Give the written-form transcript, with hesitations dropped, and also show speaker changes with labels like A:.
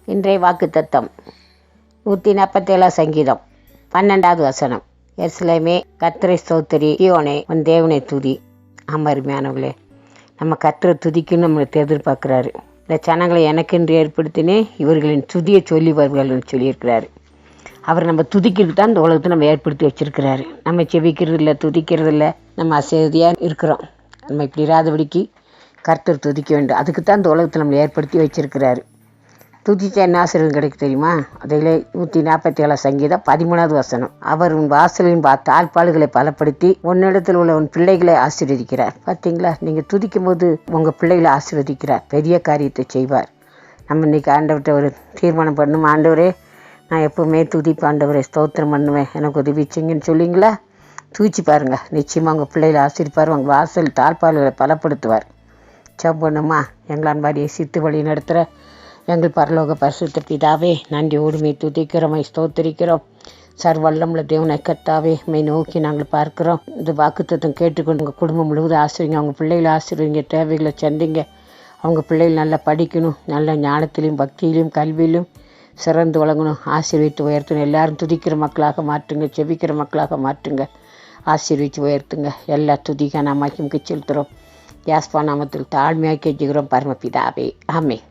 A: இன்றைய வாக்குத்தத்தம் 147 சங்கீதம் 12வது வசனம். எருசலேமே கர்த்தரை ஸ்தோத்திரி, சீயோனே உன் தேவனை துதி. அருமையானவர்களே, நம்ம கர்த்தரை துதிக்குன்னு நம்மளுக்கு எதிர்பார்க்குறாரு. இந்த ஜனங்களை எனக்கென்று ஏற்படுத்தினே இவர்களின் துதியை சொல்லி வருவார்கள் சொல்லியிருக்கிறாரு. அவர் நம்ம துதிக்கிறது தான் இந்த உலகத்தை நம்ம ஏற்படுத்தி வச்சிருக்கிறாரு. நம்ம செபிக்கிறது இல்லை, துதிக்கிறது இல்லை, நம்ம அசதியாக இருக்கிறோம். நம்ம இப்படி இராதபடிக்கு கர்த்தர் துதிக்க வேண்டும். அதுக்கு தான் இந்த உலகத்தை நம்ம ஏற்படுத்தி வச்சிருக்கிறாரு. துதிச்சா என்ன ஆசீர்வாதம் கிடைக்கும் தெரியுமா? அதில் 147 சங்கீதம் 13வது வசனம். அவர் உன் வாசலின் தாழ்பாடுகளை பலப்படுத்தி உன்னிடத்தில் உள்ள உன் பிள்ளைகளை ஆசீர்வதிக்கிறார். பார்த்தீங்களா? நீங்கள் துதிக்கும் போது உங்கள் பிள்ளைகளை ஆசீர்வதிக்கிறார், பெரிய காரியத்தை செய்வார். நம்ம இன்னைக்கு ஆண்டவர்கிட்ட ஒரு தீர்மானம் பண்ணணும். ஆண்டவரே, நான் எப்போவுமே துதிப்பு, ஆண்டவரே ஸ்தோத்திரம் பண்ணுவேன், எனக்கு உதவிச்சிங்கன்னு சொல்லிங்களா? தூச்சி பாருங்கள், நிச்சயமாக உங்கள் பிள்ளைகளை ஆசீர்வார், உங்கள் வாசல் தாழ்பாடுகளை பலப்படுத்துவார். பண்ணுமா? எங்களான் பாடியை சித்து வழி நடத்துகிற எங்கள் பரலோக பரிசுத்த பிதாவே, நன்றியோடு துதிக்கிறோம், ஸ்தோத்திரிக்கிறோம். சர்வல்லமுள்ள தேவனை கர்த்தாவே, நோக்கி நாங்கள் பார்க்குறோம். இந்த வாக்குத்தத்தம் கேட்டுக்கொண்டு உங்கள் குடும்பம் முழுவதும் ஆசிரியங்க, அவங்க பிள்ளைகளை ஆசிரியங்க, தேவைகளை சந்திங்க. அவங்க பிள்ளைகள் நல்லா படிக்கணும், நல்ல ஞானத்திலையும் பக்தியிலும் கல்வியிலும் சிறந்து வழங்கணும், ஆசீர்வித்து உயர்த்தணும். எல்லாரும் துதிக்கிற மக்களாக மாற்றுங்க, செபிக்கிற மக்களாக மாற்றுங்க, ஆசீர்வித்து உயர்த்துங்க. எல்லா துதிக்க நாமாக்கும் செலுத்துகிறோம். யாஸ்பா நாமத்தில் தாழ்மையாக கெஞ்சுகிறோம் பரமபிதாவே, ஆமென்.